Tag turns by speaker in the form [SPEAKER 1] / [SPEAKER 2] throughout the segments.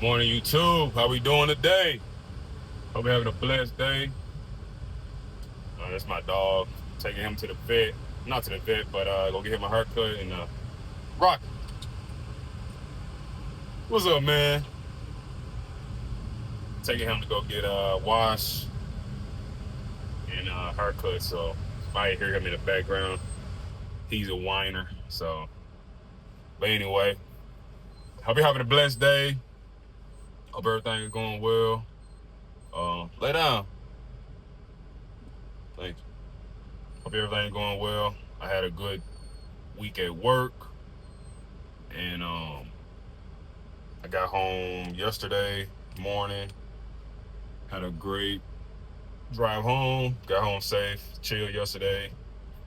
[SPEAKER 1] Morning, YouTube. How we doing today? Hope you're having a blessed day. That's my dog. Taking him to the vet. Not to the vet, but go get him a haircut and rock. What's up, man? Taking him to go get wash and haircut. So you might hear him in the background. He's a whiner. But anyway, hope you're having a blessed day. Hope everything is going well. Lay down. Thank you. Hope everything's going well. I had a good week at work, and I got home yesterday morning. Had a great drive home. Got home safe. Chilled yesterday.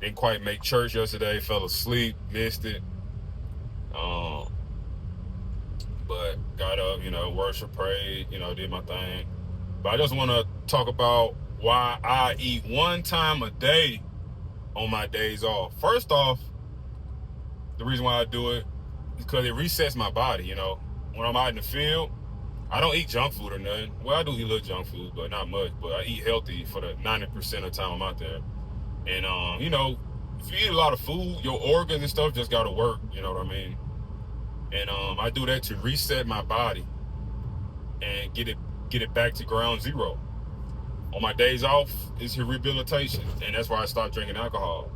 [SPEAKER 1] Didn't quite make church yesterday. Fell asleep. Missed it. But got up. Worship, prayed. Did my thing. But I just want to talk about why I eat one time a day on my days off. First off, the reason why I do it is because it resets my body. When I'm out in the field, I don't eat junk food or nothing. Well, I do eat a little junk food, but not much. But I eat healthy for the 90% of the time I'm out there. And if you eat a lot of food, your organs and stuff just gotta work. You know what I mean? And I do that to reset my body and get it back to ground zero. On my days off, it's rehabilitation, and that's why I stopped drinking alcohol.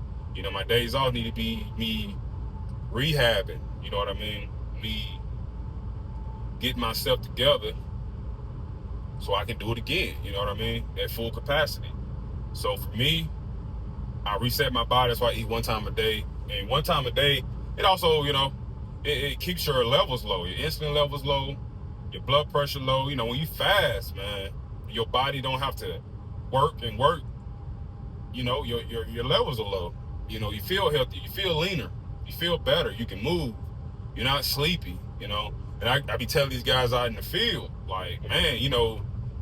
[SPEAKER 1] My days off need to be me rehabbing. You know what I mean? Me getting myself together so I can do it again. You know what I mean? At full capacity. So for me, I reset my body. That's why I eat one time a day. And one time a day, it also, it keeps your levels low. Your insulin levels low. Your blood pressure low. When you fast, man, your body don't have to work. Your levels are low. You feel healthy. You feel leaner. You feel better. You can move. You're not sleepy. And I be telling these guys out in the field, like, man,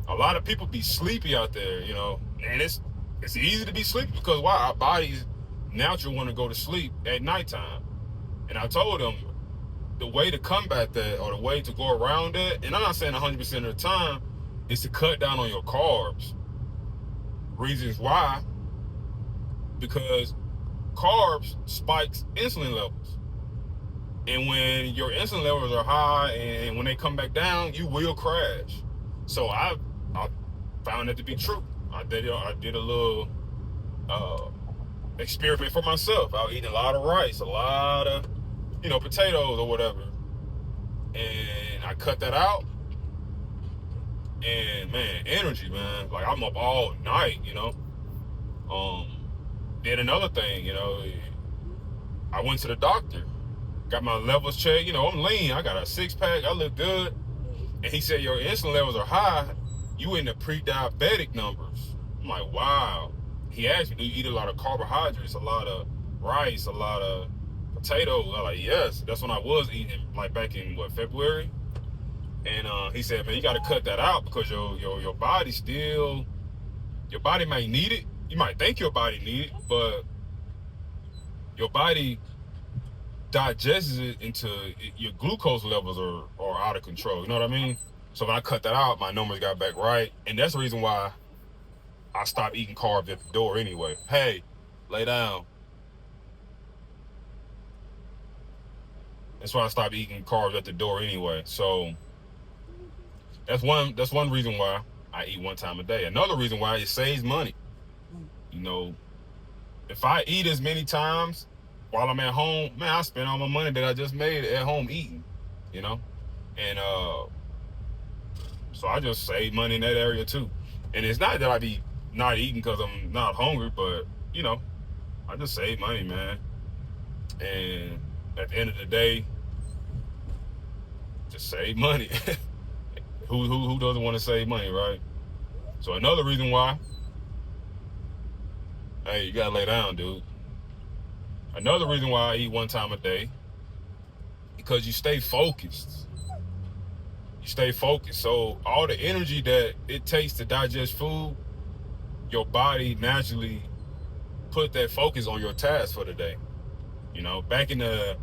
[SPEAKER 1] a lot of people be sleepy out there. And it's easy to be sleepy because why? Our bodies naturally want to go to sleep at nighttime. And I told them the way to combat that, or the way to go around that, and I'm not saying 100% of the time, is to cut down on your carbs. Reasons why? Because carbs spikes insulin levels. And when your insulin levels are high and when they come back down, you will crash. So I found that to be true. I did a little experiment for myself. I was eating a lot of rice, a lot of potatoes or whatever, and I cut that out. And man, energy, man, like I'm up all night. Then another thing, I went to the doctor, got my levels checked. I'm lean. I got a 6-pack. I look good. And he said your insulin levels are high. You in the pre-diabetic numbers. I'm like, wow. He asked me, do you eat a lot of carbohydrates, a lot of rice, a lot of potatoes? I'm like, yes. That's when I was eating, like back in February. And he said, man, you got to cut that out because your body still, your body might need it. You might think your body need it, but your body digests it into your glucose levels are out of control. You know what I mean? So when I cut that out, my numbers got back right. And that's the reason why I stopped eating carbs at the door anyway. Hey, lay down. That's why I stopped eating carbs at the door anyway. So that's one reason why I eat one time a day. Another reason why, it saves money. If I eat as many times while I'm at home, man, I spend all my money that I just made at home eating, and so I just save money in that area too. And it's not that I be not eating because I'm not hungry, but I just save money, man. And at the end of the day, just save money. Who doesn't want to save money, right? So another reason why, hey, you gotta lay down, dude. Another reason why I eat one time a day, because you stay focused. You stay focused. So all the energy that it takes to digest food, your body naturally put that focus on your task for the day. Back in the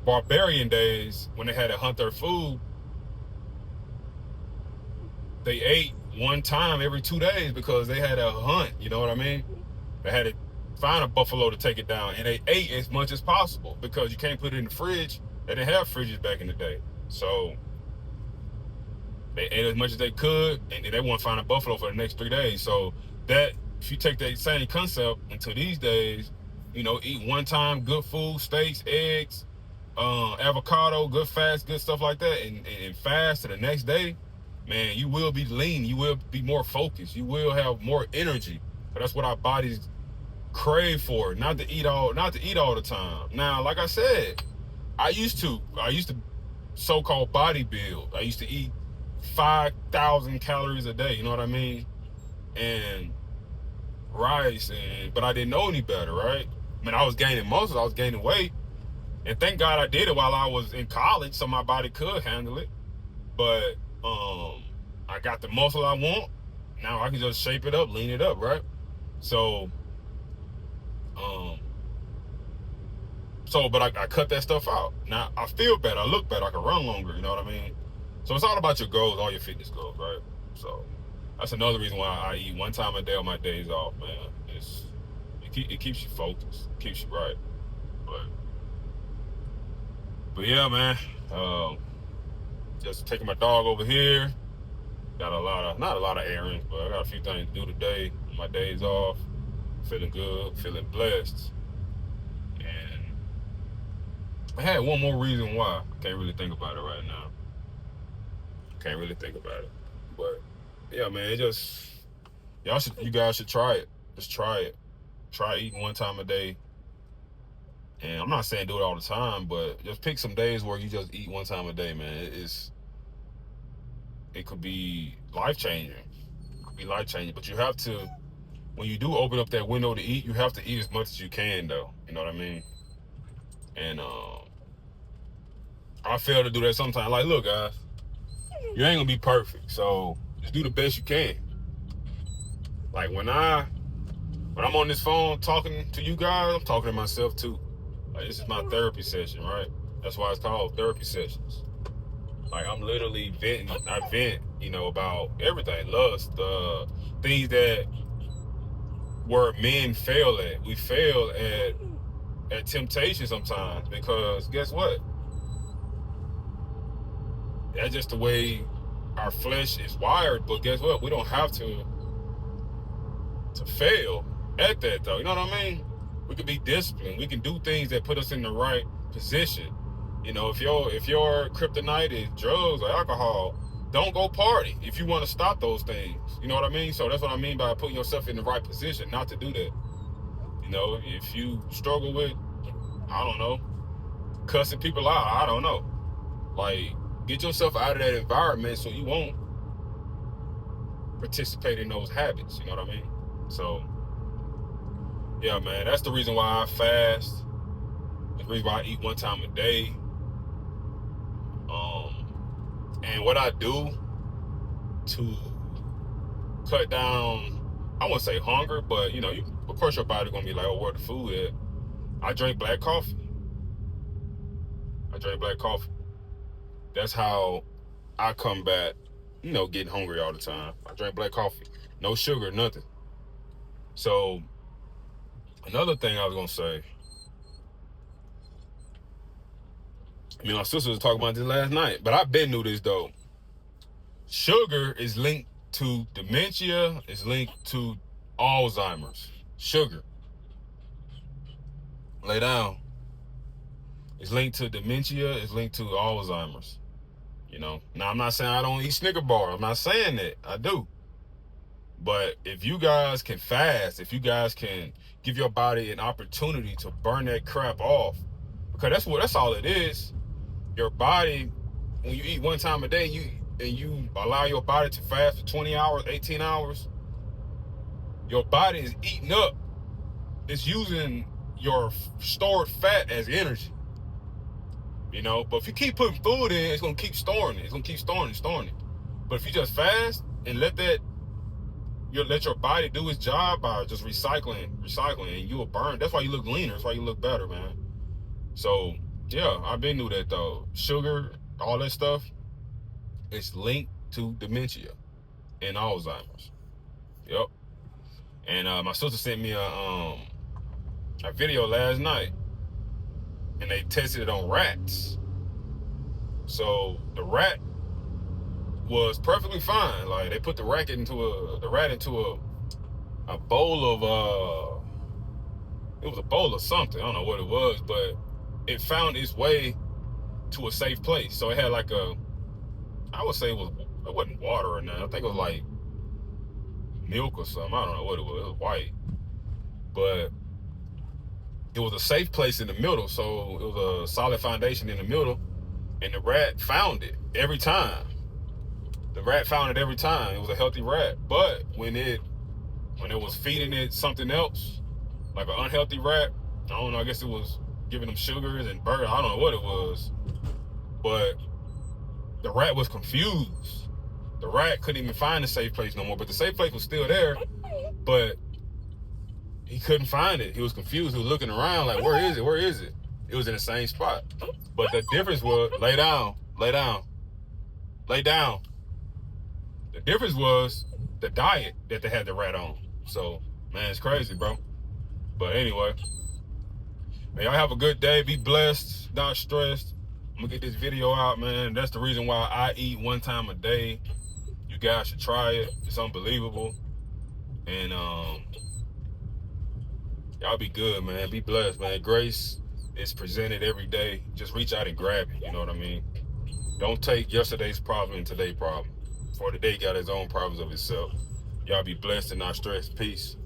[SPEAKER 1] barbarian days when they had to hunt their food, they ate one time every 2 days because they had a hunt. You know what I mean? They had to find a buffalo to take it down, and they ate as much as possible because you can't put it in the fridge. They didn't have fridges back in the day, so they ate as much as they could, and then they want to find a buffalo for the next 3 days. So that, if you take that same concept into these days, you know, eat one time good food, steaks, eggs, avocado, good fats, good stuff like that, and fast to the next day, man, you will be lean. You will be more focused. You will have more energy. But that's what our bodies crave for. Not to eat all the time. Now, like I said, I used to so-called bodybuild. I used to eat 5,000 calories a day. You know what I mean? And rice, but I didn't know any better, right? I mean, I was gaining muscle. I was gaining weight. And thank God I did it while I was in college, so my body could handle it. But I got the muscle I want. Now I can just shape it up, lean it up, right? So, but I cut that stuff out. Now I feel better. I look better. I can run longer. You know what I mean? So it's all about your goals, all your fitness goals, right? So that's another reason why I eat one time a day on my days off, man. It keeps you focused, keeps you right. But yeah, man. Just taking my dog over here. Got not a lot of errands, but I got a few things to do today. My days off. Feeling good, feeling blessed. And I had one more reason why. I can't really think about it right now. Can't really think about it. But yeah, man, you guys should try it. Just try it. Try eating one time a day. And I'm not saying do it all the time, but just pick some days where you just eat one time a day, man. It could be life-changing. It could be life-changing. But you have to, when you do open up that window to eat, you have to eat as much as you can, though. You know what I mean? And I fail to do that sometimes. Like, look, guys, you ain't gonna be perfect, so just do the best you can. Like when I'm on this phone talking to you guys, I'm talking to myself too. Like, this is my therapy session, right? That's why it's called therapy sessions. Like, I'm literally venting. I vent, about everything. Lust, things that where men fail at. We fail at temptation sometimes because guess what? That's just the way our flesh is wired. But guess what? We don't have to fail at that, though. You know what I mean? We can be disciplined. We can do things that put us in the right position. If your kryptonite is drugs or alcohol, don't go party if you want to stop those things. You know what I mean? So that's what I mean by putting yourself in the right position not to do that. If you struggle with, I don't know, cussing people out, I don't know. Like, get yourself out of that environment so you won't participate in those habits. You know what I mean? So, yeah, man, that's the reason why I fast. The reason why I eat one time a day. And what I do to cut down, I wouldn't say hunger, but of course your body gonna be like, oh, where the food at? I drink black coffee. That's how I combat, getting hungry all the time. I drink black coffee, no sugar, nothing. So another thing I was gonna say, my sister was talking about this last night, but I've been knew this though. Sugar is linked to dementia, is linked to Alzheimer's. Sugar. Lay down. It's linked to dementia, it's linked to Alzheimer's. Now I'm not saying I don't eat Snicker bar. I'm not saying that. I do. But if you guys can fast, if you guys can give your body an opportunity to burn that crap off, because that's all it is. Your body, when you eat one time a day, you allow your body to fast for 20 hours, 18 hours, your body is eating up. It's using your stored fat as energy. But if you keep putting food in, it's going to keep storing it. It's going to keep storing it. But if you just fast and let your body do its job by just recycling, and you will burn. That's why you look leaner. That's why you look better, man. So, yeah, I've been through that, though. Sugar, all that stuff, it's linked to dementia. and Alzheimer's. Yep. And my sister sent me a video last night, and they tested it on rats. So the rat was perfectly fine. Like, they put the rat into a bowl of it was a bowl of something. I don't know what it was, but it found its way to a safe place. So it had like I would say it wasn't water or nothing. I think it was like milk or something. I don't know what it was. It was white, but it was a safe place in the middle. So it was a solid foundation in the middle, and the rat found it every time. The rat found it every time. It was a healthy rat. But when it was feeding it something else, like an unhealthy rat, I don't know, I guess it was giving them sugars and burgers. I don't know what it was. But the rat was confused. The rat couldn't even find the safe place no more. But the safe place was still there. But he couldn't find it. He was confused. He was looking around like, where is it? Where is it? It was in the same spot. But the difference was, lay down. The difference was the diet that they had the rat on. So, man, it's crazy, bro. But anyway, man, y'all have a good day. Be blessed, not stressed. I'm gonna get this video out, man. That's the reason why I eat 1 time a day. You guys should try it. It's unbelievable. And y'all be good, man. Be blessed, man. Grace is presented every day. Just reach out and grab it. You know what I mean? Don't take yesterday's problem and today's problem. For today got his own problems of itself. Y'all be blessed and not stressed. Peace.